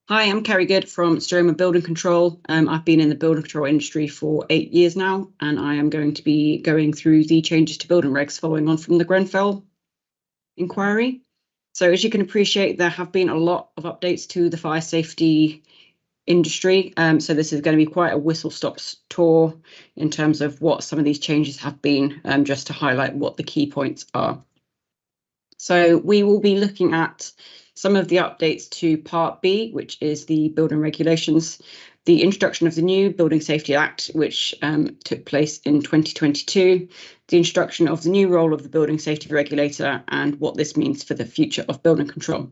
Hi, I'm Carrie Good from Stroma Building Control. I've been in the building control industry for 8 years now, and I am going to be going through the changes to building regs following on from the Grenfell Inquiry. So as you can appreciate, there have been a lot of updates to the fire safety industry. So this is going to be quite a whistle-stop tour in terms of what some of these changes have been, just to highlight what the key points are. So we will be looking at some of the updates to Part B, which is the building regulations, the introduction of the new Building Safety Act, which took place in 2022, the introduction of the new role of the Building Safety Regulator, and what this means for the future of building control.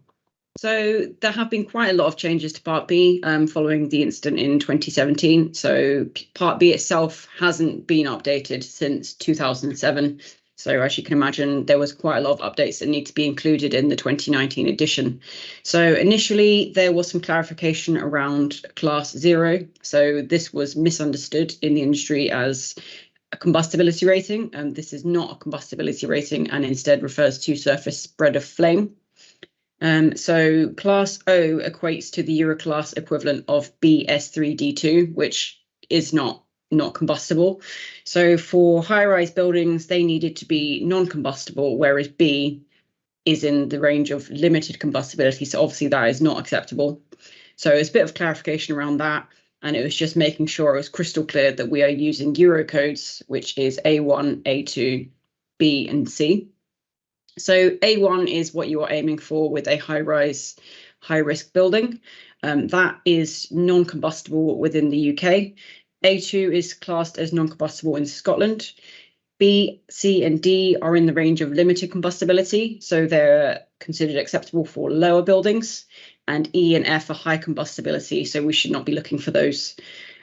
So there have been quite a lot of changes to Part B following the incident in 2017. So Part B itself hasn't been updated since 2007. So as you can imagine, there was quite a lot of updates that need to be included in the 2019 edition. So initially, there was some clarification around Class 0. So this was misunderstood in the industry as a combustibility rating. This is not a combustibility rating and instead refers to surface spread of flame. So Class O equates to the Euroclass equivalent of BS3D2, which is not combustible. So for high-rise buildings, they needed to be non-combustible, whereas B is in the range of limited combustibility. So obviously that is not acceptable. So it's a bit of clarification around that. And it was just making sure it was crystal clear that we are using Euro codes, which is A1, A2, B, and C. So A1 is what you are aiming for with a high-rise, high-risk building. That is non-combustible within the UK. A2 is classed as non-combustible in Scotland. B, C, and D are in the range of limited combustibility, so they're considered acceptable for lower buildings. And E and F are high combustibility, so we should not be looking for those.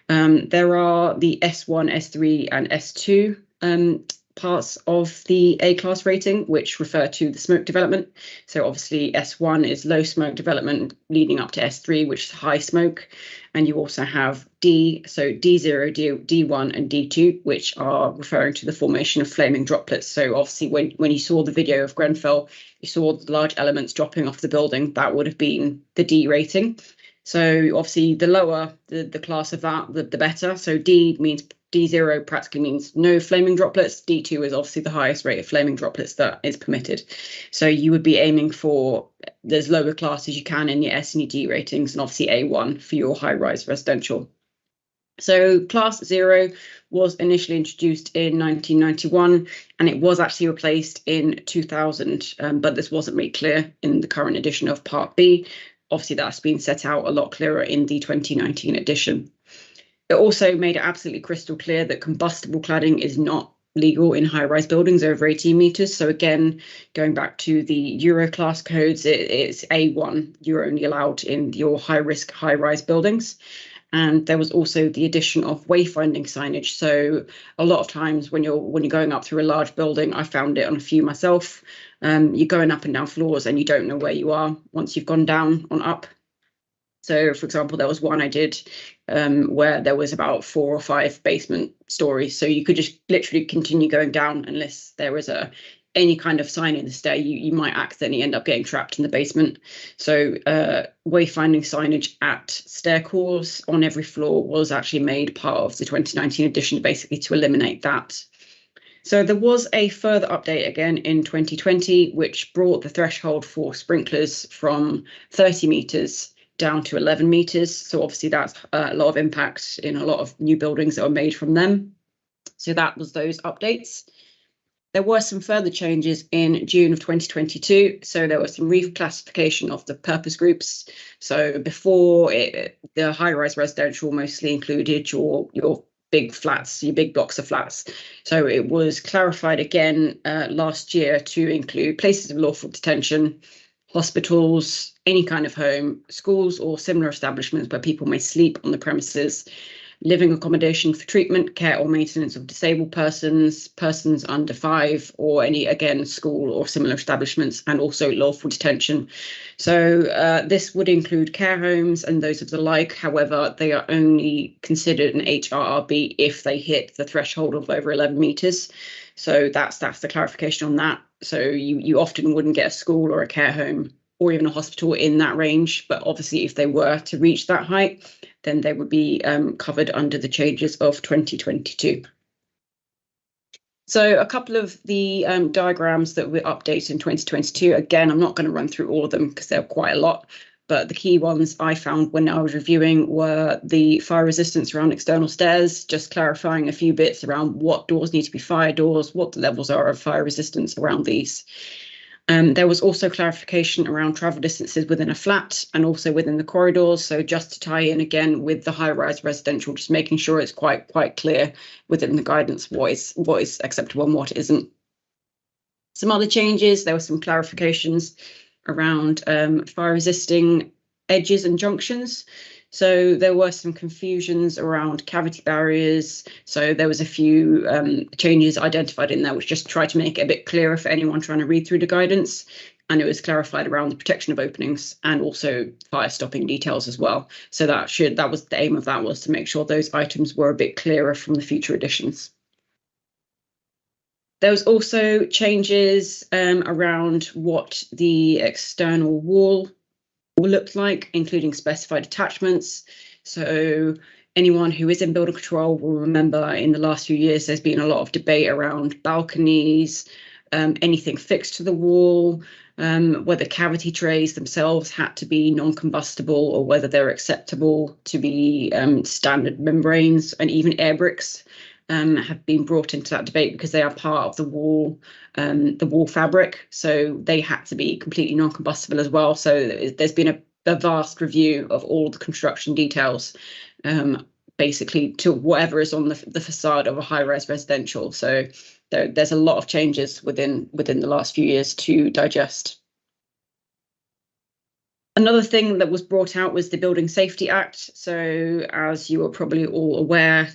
There are the S1, S3, and S2 parts of the A-class rating, which refer to the smoke development. So obviously S1 is low smoke development leading up to S3, which is high smoke. And you also have D, so D0, D1, and D2, which are referring to the formation of flaming droplets. So obviously when you saw the video of Grenfell, you saw the large elements dropping off the building. That would have been the D rating. So obviously the lower the class of that, the better. So D0 practically means no flaming droplets. D2 is obviously the highest rate of flaming droplets that is permitted. So you would be aiming for as lower class as you can in your S and your D ratings, and obviously A1 for your high-rise residential. So Class 0 was initially introduced in 1991, and it was actually replaced in 2000, but this wasn't made clear in the current edition of Part B. Obviously, that's been set out a lot clearer in the 2019 edition. It also made it absolutely crystal clear that combustible cladding is not legal in high-rise buildings over 18 metres. So again, going back to the Euro class codes, it's A1. You're only allowed in your high-risk, high-rise buildings. And there was also the addition of wayfinding signage. So a lot of times when you're going up through a large building, I found it on a few myself. You're going up and down floors and you don't know where you are once you've gone down on up. So, for example, there was one I did where there was about 4 or 5 basement stories. So you could just literally continue going down unless there was any kind of sign in the stair. You might accidentally end up getting trapped in the basement. So wayfinding signage at stair cores on every floor was actually made part of the 2019 edition, basically to eliminate that. So there was a further update again in 2020, which brought the threshold for sprinklers from 30 metres down to 11 metres. So obviously that's a lot of impact in a lot of new buildings that were made from them. So that was those updates. There were some further changes in June of 2022. So there was some reclassification of the purpose groups. So before the high-rise residential mostly included your big flats, your big blocks of flats. So it was clarified again last year to include places of lawful detention, hospitals, any kind of home, schools or similar establishments where people may sleep on the premises, living accommodation for treatment, care or maintenance of disabled persons, persons under 5, or any, again, school or similar establishments, and also lawful detention. So this would include care homes and those of the like. However, they are only considered an HRRB if they hit the threshold of over 11 metres. So that's the clarification on that. So you often wouldn't get a school or a care home or even a hospital in that range. But obviously, if they were to reach that height, then they would be covered under the changes of 2022. So a couple of the diagrams that were updated in 2022, again, I'm not going to run through all of them because they're quite a lot, but the key ones I found when I was reviewing were the fire resistance around external stairs, just clarifying a few bits around what doors need to be fire doors, what the levels are of fire resistance around these. There was also clarification around travel distances within a flat and also within the corridors. So just to tie in again with the high-rise residential, just making sure it's quite clear within the guidance what is acceptable and what isn't. Some other changes, there were some clarifications around fire resisting edges and junctions. So there were some confusions around cavity barriers. So there was a few changes identified in there, which just tried to make it a bit clearer for anyone trying to read through the guidance. And it was clarified around the protection of openings and also fire stopping details as well. So that was the aim of that, was to make sure those items were a bit clearer from the future editions. There was also changes around what the external wall looked like, including specified attachments. So anyone who is in building control will remember in the last few years there's been a lot of debate around balconies, anything fixed to the wall, whether cavity trays themselves had to be non-combustible or whether they're acceptable to be standard membranes, and even air bricks have been brought into that debate because they are part of the wall fabric. So they had to be completely non-combustible as well. So there's been a vast review of all the construction details, basically to whatever is on the facade of a high-rise residential. So there's a lot of changes within the last few years to digest. Another thing that was brought out was the Building Safety Act. So as you are probably all aware,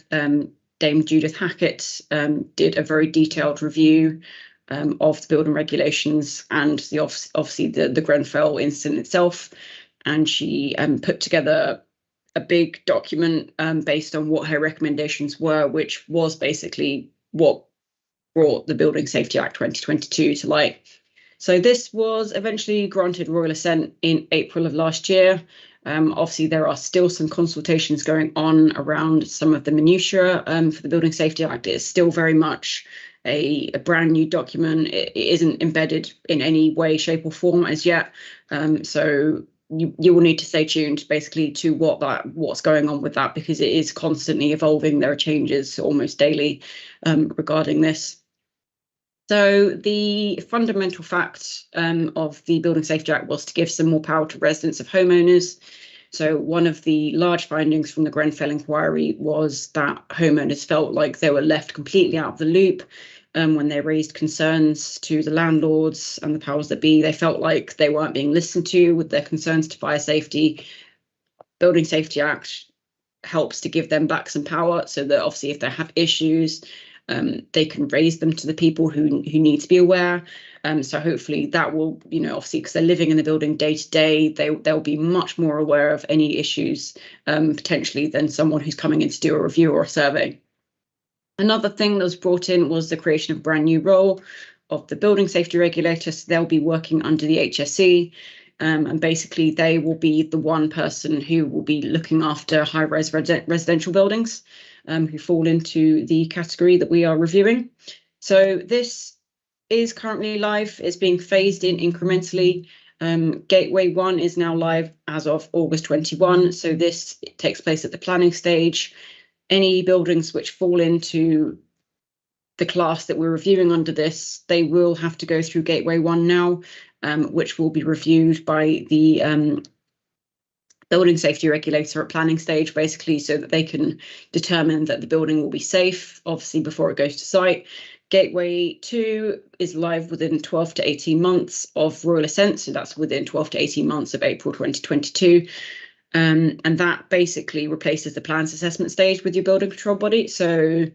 Dame Judith Hackett did a very detailed review of the building regulations and obviously the Grenfell incident itself, and she put together a big document based on what her recommendations were, which was basically what brought the Building Safety Act 2022 to light. So this was eventually granted royal assent in April of last year. Obviously, there are still some consultations going on around some of the minutiae for the Building Safety Act. It's still very much a brand new document. It isn't embedded in any way, shape or form as yet. So you will need to stay tuned basically to what's going on with that, because it is constantly evolving. There are changes almost daily regarding this. So the fundamental fact of the Building Safety Act was to give some more power to residents of homeowners. So one of the large findings from the Grenfell Inquiry was that homeowners felt like they were left completely out of the loop when they raised concerns to the landlords and the powers that be. They felt like they weren't being listened to with their concerns to fire safety. Building Safety Act helps to give them back some power so that obviously if they have issues, they can raise them to the people who need to be aware. So hopefully that will, obviously because they're living in the building day to day, they'll be much more aware of any issues potentially than someone who's coming in to do a review or a survey. Another thing that was brought in was the creation of a brand new role of the building safety regulator. So they'll be working under the HSE. And basically they will be the one person who will be looking after high-rise residential buildings who fall into the category that we are reviewing. So this is currently live. It's being phased in incrementally. Gateway 1 is now live as of August 21. So this takes place at the planning stage. Any buildings which fall into the class that we're reviewing under this, they will have to go through Gateway 1 now, which will be reviewed by the building safety regulator at planning stage, basically, so that they can determine that the building will be safe, obviously, before it goes to site. Gateway 2 is live within 12 to 18 months of royal assent, so that's within 12 to 18 months of April 2022. And that basically replaces the plans assessment stage with your building control body. So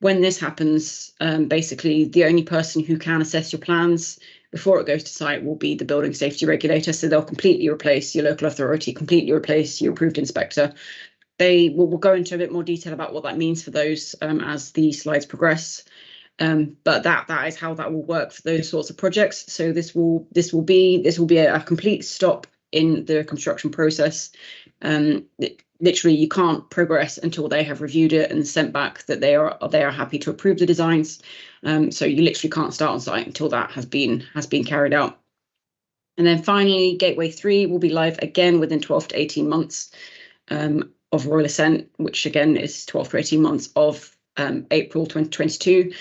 when this happens, basically the only person who can assess your plans before it goes to site will be the building safety regulator. So they'll completely replace your local authority, completely replace your approved inspector. We'll go into a bit more detail about what that means for those as the slides progress. But that is how that will work for those sorts of projects. So this will be a complete stop in the construction process. Literally, you can't progress until they have reviewed it and sent back that they are happy to approve the designs. So you literally can't start on site until that has been carried out. And then finally, Gateway 3 will be live again within 12 to 18 months of Royal Assent, which again is 12 to 18 months of April 2022.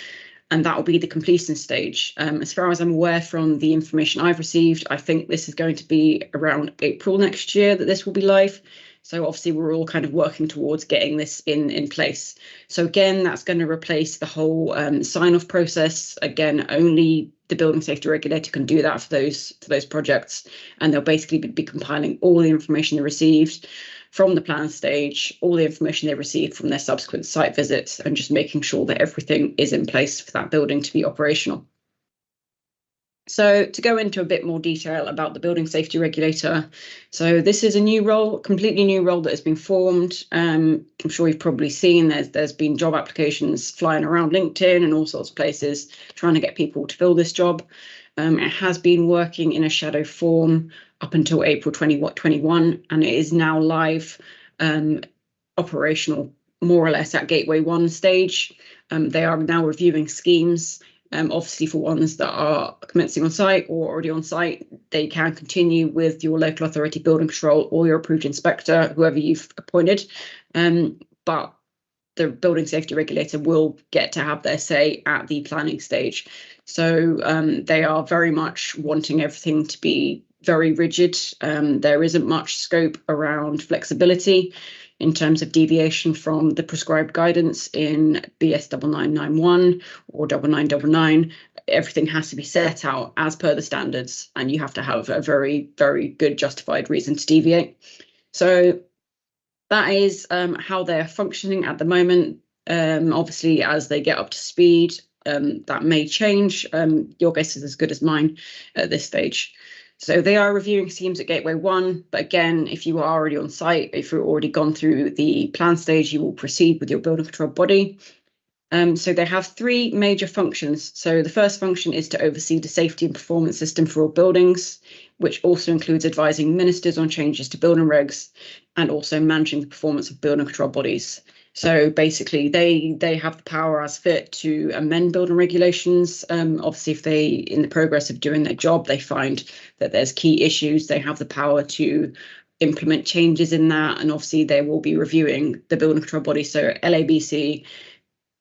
And that will be the completion stage. As far as I'm aware from the information I've received, I think this is going to be around April next year that this will be live. So obviously we're all kind of working towards getting this in place. So again, that's going to replace the whole sign-off process. Again, only the building safety regulator can do that for those projects, and they'll basically be compiling all the information they received from the plan stage, all the information they received from their subsequent site visits, and just making sure that everything is in place for that building to be operational. So to go into a bit more detail about the building safety regulator, so this is a new role, completely new role that has been formed. I'm sure you've probably seen there's been job applications flying around LinkedIn and all sorts of places trying to get people to fill this job. It has been working in a shadow form up until April 2021, and it is now live, operational more or less at Gateway 1 stage. They are now reviewing schemes. Obviously, for ones that are commencing on site or already on site, they can continue with your local authority building control or your approved inspector, whoever you've appointed. But the building safety regulator will get to have their say at the planning stage. So they are very much wanting everything to be very rigid. There isn't much scope around flexibility in terms of deviation from the prescribed guidance in BS 9991 or 9999. Everything has to be set out as per the standards, and you have to have a very, very good justified reason to deviate. So that is how they're functioning at the moment. Obviously, as they get up to speed, that may change. Your guess is as good as mine at this stage. So they are reviewing schemes at Gateway 1, but again, if you are already on site, if you've already gone through the plan stage, you will proceed with your building control body. So they have three major functions. So the first function is to oversee the safety and performance system for all buildings, which also includes advising ministers on changes to building regs and also managing the performance of building control bodies. So basically, they have the power as fit to amend building regulations. Obviously, if they, in the progress of doing their job, they find that there's key issues, they have the power to implement changes in that. And obviously, they will be reviewing the building control body. So LABC,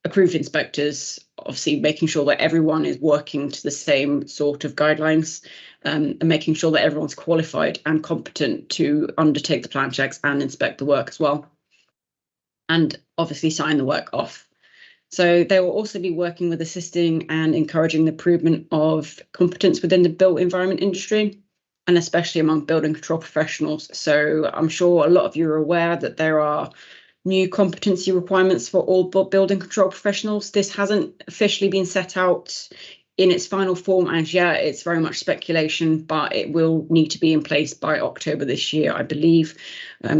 approved inspectors, obviously making sure that everyone is working to the same sort of guidelines, and making sure that everyone's qualified and competent to undertake the plan checks and inspect the work as well, and obviously sign the work off. So they will also be working with assisting and encouraging the improvement of competence within the built environment industry, and especially among building control professionals. So I'm sure a lot of you are aware that there are new competency requirements for all building control professionals. This hasn't officially been set out in its final form as yet. It's very much speculation, but it will need to be in place by October this year, I believe.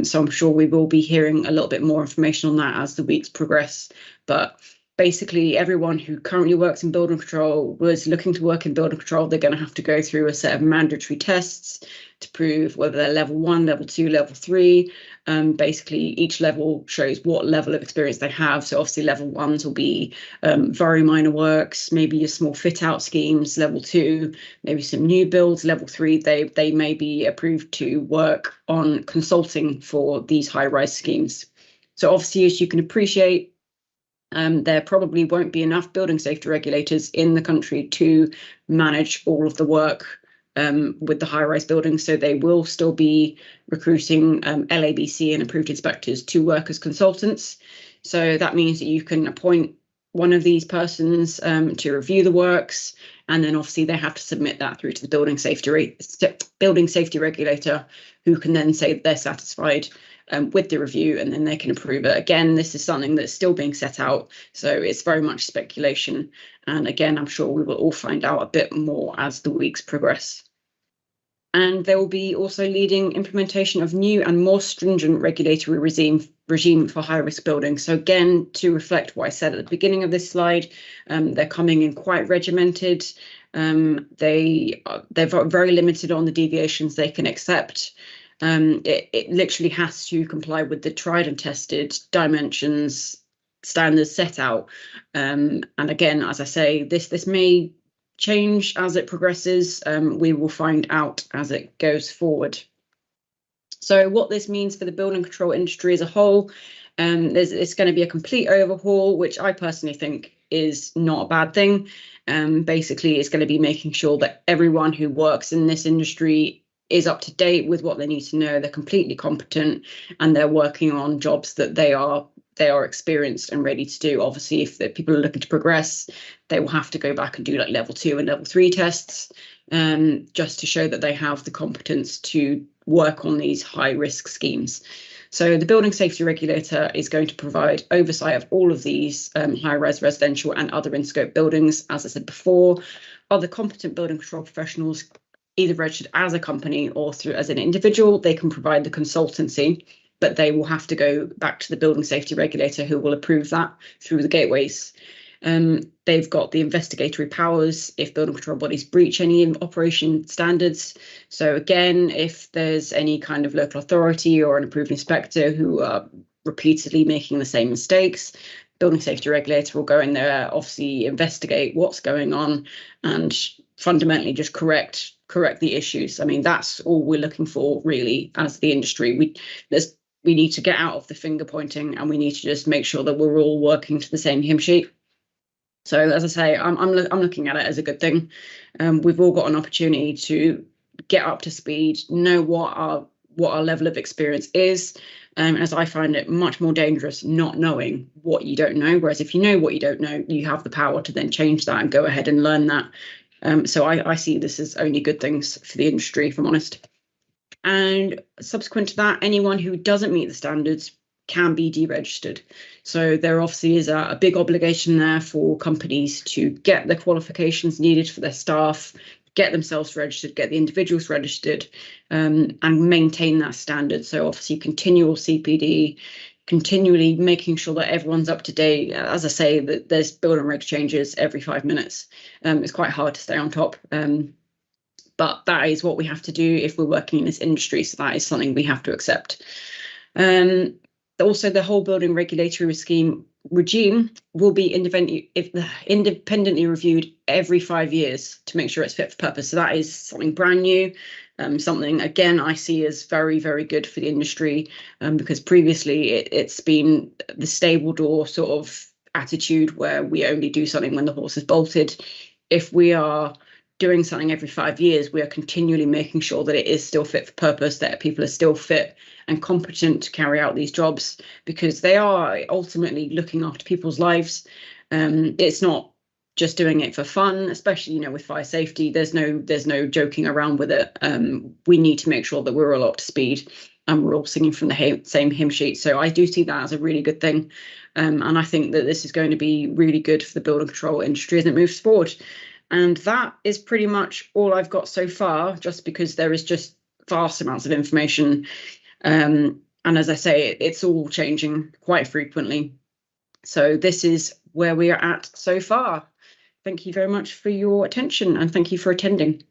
So I'm sure we will be hearing a little bit more information on that as the weeks progress. But basically, everyone who currently works in building control was looking to work in building control. They're going to have to go through a set of mandatory tests to prove whether they're level 1, level 2, level 3. Basically, each level shows what level of experience they have. So obviously, level 1s will be very minor works, maybe your small fit out schemes. Level 2, maybe some new builds. Level 3, they may be approved to work on consulting for these high-rise schemes. So obviously, as you can appreciate, there probably won't be enough building safety regulators in the country to manage all of the work with the high-rise buildings. So they will still be recruiting LABC and approved inspectors to work as consultants. So that means that you can appoint one of these persons to review the works, and then obviously they have to submit that through to the building safety regulator, who can then say that they're satisfied with the review, and then they can approve it. Again, this is something that's still being set out, so it's very much speculation. And again, I'm sure we will all find out a bit more as the weeks progress. And they will be also leading implementation of new and more stringent regulatory regime for high-risk buildings. So again, to reflect what I said at the beginning of this slide, they're coming in quite regimented. They're very limited on the deviations they can accept. It literally has to comply with the tried and tested dimensions standards set out. And again, as I say, this may change as it progresses. We will find out as it goes forward. So what this means for the building control industry as a whole, it's going to be a complete overhaul, which I personally think is not a bad thing. Basically, it's going to be making sure that everyone who works in this industry is up to date with what they need to know. They're completely competent and they're working on jobs that they are experienced and ready to do. Obviously, if the people are looking to progress, they will have to go back and do like level 2 and level 3 tests, just to show that they have the competence to work on these high risk schemes. So the building safety regulator is going to provide oversight of all of these high-rise residential and other in-scope buildings. As I said before, other competent building control professionals, either registered as a company or through as an individual, they can provide the consultancy, but they will have to go back to the building safety regulator, who will approve that through the gateways. They've got the investigatory powers if building control bodies breach any operation standards. So again, if there's any kind of local authority or an approved inspector who are repeatedly making the same mistakes, building safety regulator will go in there, obviously investigate what's going on and fundamentally just correct the issues. I mean, that's all we're looking for really as the industry. We need to get out of the finger pointing and we need to just make sure that we're all working to the same hymn sheet. So as I say, I'm looking at it as a good thing. We've all got an opportunity to get up to speed, know what our level of experience is. As I find it much more dangerous not knowing what you don't know. Whereas if you know what you don't know, you have the power to then change that and go ahead and learn that. So I see this as only good things for the industry, if I'm honest. And subsequent to that, anyone who doesn't meet the standards can be deregistered. So there obviously is a big obligation there for companies to get the qualifications needed for their staff, get themselves registered, get the individuals registered, and maintain that standard. So obviously continual CPD, continually making sure that everyone's up to date. As I say, that there's building regs changes every 5 minutes. It's quite hard to stay on top. But that is what we have to do if we're working in this industry. So that is something we have to accept. Also, the whole building regulatory regime will be independently reviewed every 5 years to make sure it's fit for purpose. So that is something brand new, something, again, I see as very, very good for the industry, because previously it's been the stable door sort of attitude where we only do something when the horse is bolted. If we are doing something every 5 years, we are continually making sure that it is still fit for purpose, that people are still fit and competent to carry out these jobs, because they are ultimately looking after people's lives. It's not just doing it for fun, especially, with fire safety. There's no joking around with it. We need to make sure that we're all up to speed and we're all singing from the same hymn sheet. So I do see that as a really good thing. And I think that this is going to be really good for the building control industry as it moves forward. And that is pretty much all I've got so far, just because there is just vast amounts of information. And as I say, it's all changing quite frequently. So this is where we are at so far. Thank you very much for your attention and thank you for attending.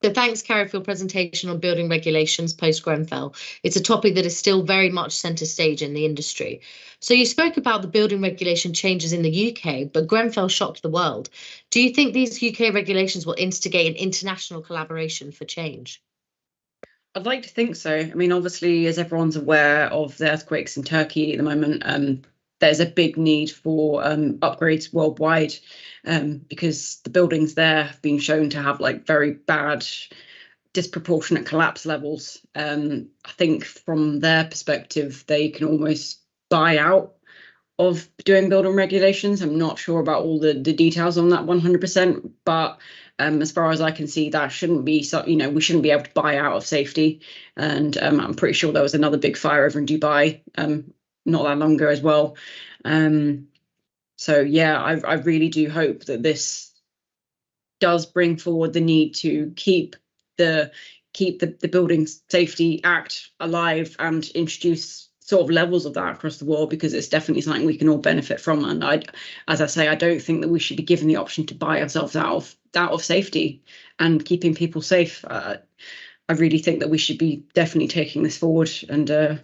So thanks, Carrie, for your presentation on building regulations post-Grenfell. It's a topic that is still very much centre stage in the industry. So you spoke about the building regulation changes in the UK, but Grenfell shocked the world. Do you think these UK regulations will instigate an international collaboration for change? I'd like to think so. I mean, obviously, as everyone's aware of the earthquakes in Turkey at the moment, there's a big need for upgrades worldwide, because the buildings there have been shown to have like very bad, disproportionate collapse levels. I think from their perspective, they can almost buy out of doing building regulations. I'm not sure about all the details on that 100%, but as far as I can see, that shouldn't be so, we shouldn't be able to buy out of safety. And I'm pretty sure there was another big fire over in Dubai not that long ago as well. So yeah, I really do hope that this does bring forward the need to keep the Building Safety Act alive and introduce sort of levels of that across the world, because it's definitely something we can all benefit from. And as I say, I don't think that we should be given the option to buy ourselves out of safety and keeping people safe. I really think that we should be definitely taking this forward and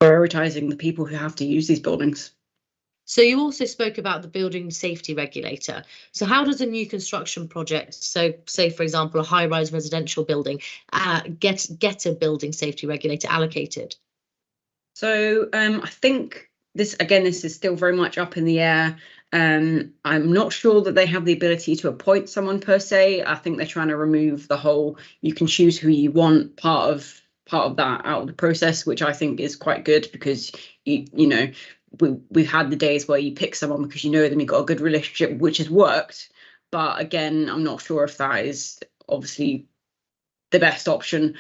prioritizing the people who have to use these buildings. So you also spoke about the building safety regulator. So how does a new construction project, so say for example a high-rise residential building, get a building safety regulator allocated? So I think this is still very much up in the air. I'm not sure that they have the ability to appoint someone per se. I think they're trying to remove the whole you can choose who you want part of that out of the process, which I think is quite good, because we've had the days where you pick someone because you know them, you've got a good relationship, which has worked. But again, I'm not sure if that is obviously the best option.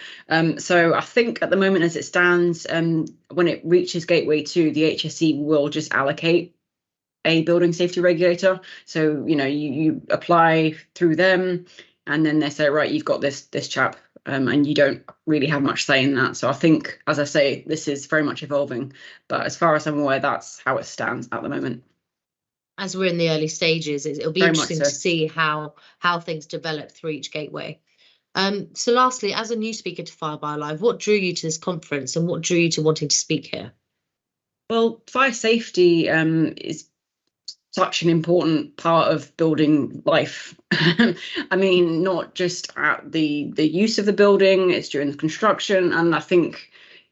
So I think at the moment as it stands, when it reaches Gateway 2, the HSE will just allocate a building safety regulator. So you apply through them, and then they say, right, you've got this chap, and you don't really have much say in that. So I think, as I say, this is very much evolving, but as far as I'm aware, that's how it stands at the moment. As we're in the early stages, it'll be very interesting to see how things develop through each gateway. So lastly, as a new speaker to Fire by Live, what drew you to this conference and what drew you to wanting to speak here? Well, fire safety is such an important part of building life. I mean, not just at the use of the building, it's during the construction. And I think,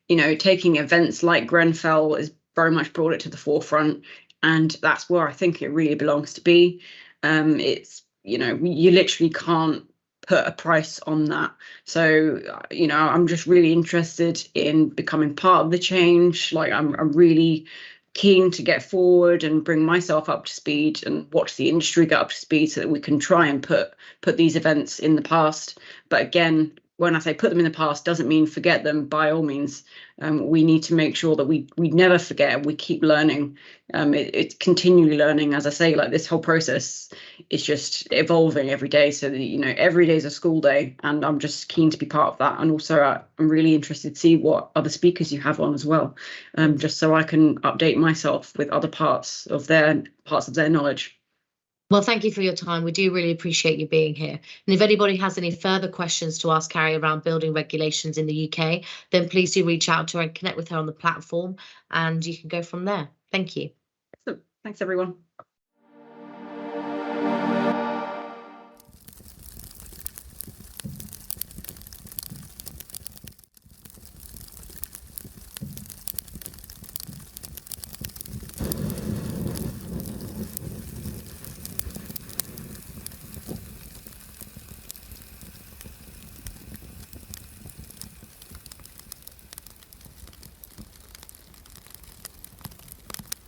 taking events like Grenfell has very much brought it to the forefront. And that's where I think it really belongs to be. It's, you literally can't put a price on that. So, I'm just really interested in becoming part of the change. Like I'm really keen to get forward and bring myself up to speed and watch the industry get up to speed so that we can try and put these events in the past. But again, when I say put them in the past, doesn't mean forget them by all means. We need to make sure that we never forget, we keep learning. It's continually learning. As I say, like this whole process is just evolving every day. So that, every day is a school day, and I'm just keen to be part of that. And also I'm really interested to see what other speakers you have on as well, just so I can update myself with other parts of their knowledge. Well, thank you for your time. We do really appreciate you being here. And if anybody has any further questions to ask Carrie around building regulations in the UK, then please do reach out to her and connect with her on the platform, and you can go from there. Thank you. Thanks, everyone.